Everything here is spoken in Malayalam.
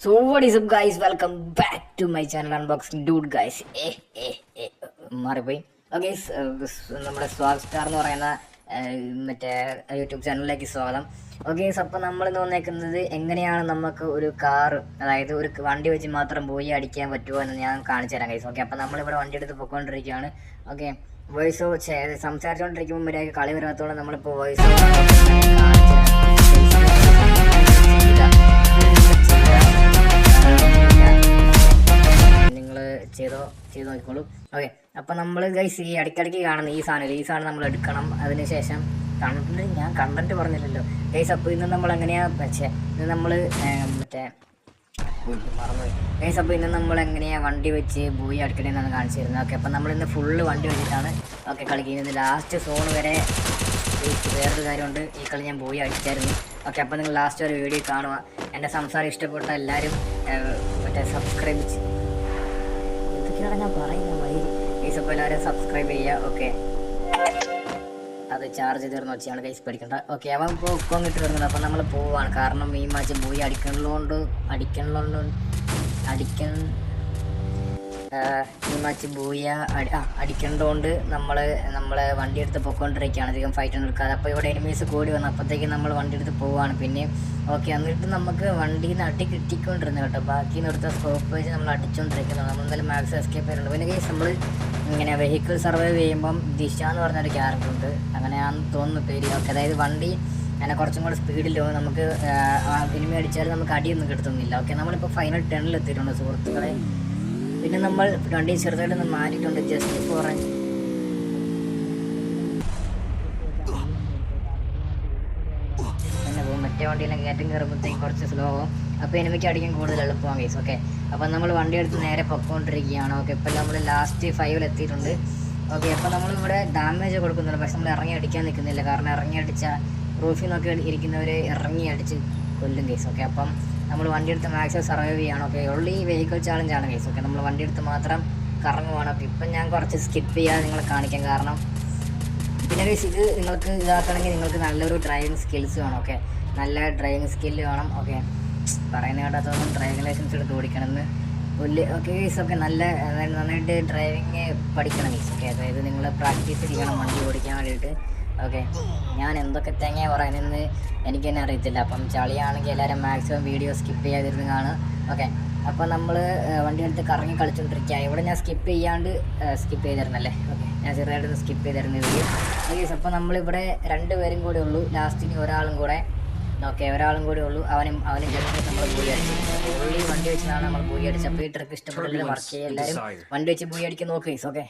So what is up guys, welcome back to my channel unboxing dude guys. മാറിപ്പോയി. ഓക്കെ, നമ്മുടെ സ്വാഗ് സ്റ്റാർ എന്ന് പറയുന്ന മറ്റേ യൂട്യൂബ് ചാനലിലേക്ക് സ്വാഗതം. ഓക്കെ, അപ്പോൾ നമ്മൾ ഇന്ന് വന്നേക്കുന്നത് എങ്ങനെയാണ് നമുക്ക് ഒരു കാറ്, അതായത് ഒരു വണ്ടി വെച്ച് മാത്രം പോയി അടിക്കാൻ പറ്റുമോ എന്ന് ഞാൻ കാണിച്ചു തരാം ഗൈസ്. ഓക്കെ, അപ്പോൾ നമ്മളിവിടെ വണ്ടി എടുത്ത് പോയിക്കൊണ്ടിരിക്കുകയാണ്. ഓക്കെ, വോയിസ് സംസാരിച്ചുകൊണ്ടിരിക്കുമ്പോൾ മര്യാദയ്ക്ക് കളി വരാത്തോളം നമ്മളിപ്പോൾ വോയിസ് ചെയ്ത് നോക്കിക്കോളൂ. ഓക്കെ, അപ്പം നമ്മൾ ഗൈസ് ഈ ഇടയ്ക്കിടയ്ക്ക് കാണുന്ന ഈ സാധനം നമ്മൾ എടുക്കണം. അതിനുശേഷം ഞാൻ കണ്ടന്റ് പറഞ്ഞില്ലല്ലോ ഗൈസ്. അപ്പോൾ ഇന്ന് നമ്മൾ എങ്ങനെയാണ് ഇന്ന് നമ്മൾ മറന്നുപോയി ഗൈസ്. അപ്പോൾ ഇന്ന് നമ്മൾ എങ്ങനെയാണ് വണ്ടി വെച്ച് പോയി അടിക്കണമെന്നാണ് കാണിച്ചു തരുന്നത്. ഓക്കെ, അപ്പം നമ്മൾ ഇന്ന് ഫുള്ള് വണ്ടി വെച്ചിട്ടാണ് കളിക്കുന്നത്. ലാസ്റ്റ് സോൺ വരെ വേറൊരു കാര്യമുണ്ട്, ഈ കളി ഞാൻ പോയി അടിച്ചായിരുന്നു. ഓക്കെ, അപ്പോൾ നിങ്ങൾ ലാസ്റ്റ് ഒരു വീഡിയോ കാണുക. എൻ്റെ സംസാരം ഇഷ്ടപ്പെട്ട എല്ലാവരും സബ്സ്ക്രൈബ് ഞാൻ പറയുന്ന വഴി ഗൈസ്. അപ്പോൾ എല്ലാവരും സബ്സ്ക്രൈബ് ചെയ്യുക. ഓക്കെ, അത് ചാർജ് തീർന്നു വെച്ചാണ് ഗൈസ്, പഠിക്കണ്ട. ഓക്കെ, അവൻ ഇപ്പോൾ ഉപ്പങ്ങിട്ട് വരുന്നത്. അപ്പം നമ്മൾ പോവാണ്, കാരണം ഈ മാച്ച് പോയി ഈ മാച്ച് പോയി അടിക്കേണ്ടതുകൊണ്ട് നമ്മളെ വണ്ടി എടുത്ത് പൊയ്ക്കൊണ്ടിരിക്കുകയാണ്, അധികം ഫൈറ്റ് നിൽക്കാതെ. അപ്പോൾ ഇവിടെ എനിമീസ് കൂടി വന്നു, അപ്പോഴത്തേക്കും നമ്മൾ വണ്ടി എടുത്ത് പോവുകയാണ്. പിന്നെ ഓക്കെ, എന്നിട്ട് നമുക്ക് വണ്ടിയിൽ നിന്ന് അടി കിട്ടിക്കൊണ്ടിരുന്നു കേട്ടോ. ബാക്കി നിർത്ത സ്കോപ്പ് വെച്ച് നമ്മൾ അടിച്ചുകൊണ്ടിരിക്കുന്നു. നമ്മൾ എന്തായാലും മാക്സ് എസ്കേപ്പ് ചെയ്യുന്നുണ്ട്. പിന്നെ കേസ് നമ്മൾ ഇങ്ങനെ വെഹിക്കിൾ സർവൈവ് ചെയ്യുമ്പം ദിശ എന്ന് പറഞ്ഞൊരു ക്യാരക്ടർ ഉണ്ട്, അങ്ങനെയാണെന്ന് തോന്നുന്നു പേര്. ഓക്കെ, അതായത് വണ്ടി അങ്ങനെ കുറച്ചും കൂടെ സ്പീഡിലോ നമുക്ക് എനിമി അടിച്ചാൽ നമുക്ക് അടിയൊന്നും കിട്ടുന്നില്ല. ഓക്കെ, നമ്മളിപ്പോൾ ഫൈനൽ 10 എത്തിയിട്ടുണ്ട് സുഹൃത്തുക്കളെ. പിന്നെ നമ്മൾ വണ്ടി ചെറുതായിട്ടൊന്ന് മാറ്റിയിട്ടുണ്ട്, ജസ്റ്റ് ഫോർ പിന്നെ പോകും. മറ്റേ വണ്ടിയെല്ലാം കയറ്റം കയറുമ്പോഴത്തേക്ക് കുറച്ച് സ്ലോ ആവും, അപ്പോൾ എനിമിക്ക് അടിക്കാൻ കൂടുതൽ എളുപ്പമാണ് കേസ്. ഓക്കെ, അപ്പോൾ നമ്മൾ വണ്ടി എടുത്ത് നേരെ പൊയ്ക്കൊണ്ടിരിക്കുകയാണ്. ഓക്കെ, ഇപ്പോൾ നമ്മൾ ലാസ്റ്റ് 5 എത്തിയിട്ടുണ്ട്. ഓക്കെ, അപ്പോൾ നമ്മളിവിടെ ഡാമേജ് കൊടുക്കുന്നുണ്ട്, പക്ഷെ നമ്മൾ ഇറങ്ങി അടിക്കാൻ നിൽക്കുന്നില്ല, കാരണം ഇറങ്ങി അടിച്ചാൽ റൂഫിൽ നിന്നൊക്കെ ഇരിക്കുന്നവർ ഇറങ്ങി അടിച്ച് കൊല്ലും കേസ്. ഓക്കെ, അപ്പം നമ്മൾ വണ്ടി എടുത്ത് മാക്സിമം സർവൈവ് ചെയ്യണം. ഓക്കെ, ഉള്ളി വെഹിക്കിൾ ചാലഞ്ചാണ് കേസ്. ഓക്കെ, നമ്മൾ വണ്ടി എടുത്ത് മാത്രം കറങ്ങുവാണ്. ഓക്കെ, ഇപ്പം ഞാൻ കുറച്ച് സ്കിപ്പ് ചെയ്യാതെ നിങ്ങളെ കാണിക്കാം, കാരണം പിന്നെ കേസ് ഇത് നിങ്ങൾക്ക് ഇതാക്കണമെങ്കിൽ നിങ്ങൾക്ക് നല്ലൊരു ഡ്രൈവിംഗ് സ്കിൽസ് വേണം. ഓക്കെ, നല്ല ഡ്രൈവിംഗ് സ്കില്ല് വേണം. ഓക്കെ, പറയുന്ന കേട്ടാത്തൊന്നും ഡ്രൈവിംഗ് ലൈസൻസ് എടുത്ത് ഓടിക്കണമെന്ന് പുല്ല്. Okay case. ഓക്കെ, നന്നായിട്ട് ഡ്രൈവിങ് പഠിക്കണം കേസ്. ഓക്കെ, അതായത് നിങ്ങൾ പ്രാക്ടീസ് ചെയ്യണം വണ്ടി ഓടിക്കാൻ വേണ്ടിയിട്ട്. ഓക്കെ, ഞാൻ എന്തൊക്കെ തേങ്ങ പറയുന്നതെന്ന് എനിക്ക് തന്നെ അറിയത്തില്ല. അപ്പം ചളിയാണെങ്കിൽ എല്ലാവരും മാക്സിമം വീഡിയോ സ്കിപ്പ് ചെയ്യാതിരുന്ന് കാണുക. ഓക്കെ, അപ്പോൾ നമ്മൾ വണ്ടി എടുത്ത് കറങ്ങി കളിച്ചുകൊണ്ടിരിക്കുക. ഇവിടെ ഞാൻ സ്കിപ്പ് ചെയ്തിരുന്നല്ലേ. ഓക്കെ, ഞാൻ ചെറുതായിട്ടൊന്ന് സ്കിപ്പ് ചെയ്തിരുന്ന വീഡിയോ. ഓക്കെ, അപ്പോൾ നമ്മളിവിടെ 2 പേരും കൂടെ ഉള്ളൂ, ലാസ്റ്റിന് ഒരാളും കൂടെ. ഓക്കെ, ഒരാളും കൂടെ ഉള്ളൂ, അവനും ജസ്റ്റ് നമ്മൾ പോയി അടിച്ചു. ഉള്ളി വണ്ടി വെച്ചാണ് നമ്മൾ പോയി അടിച്ചത്. അപ്പോൾ ഈ ട്രിക്ക് ഇഷ്ടപ്പെട്ടില്ല, വർക്ക് ചെയ്യുക എല്ലാവരും വണ്ടി വെച്ച് പോയി അടിക്കാൻ നോക്കുക. ഓക്കെ.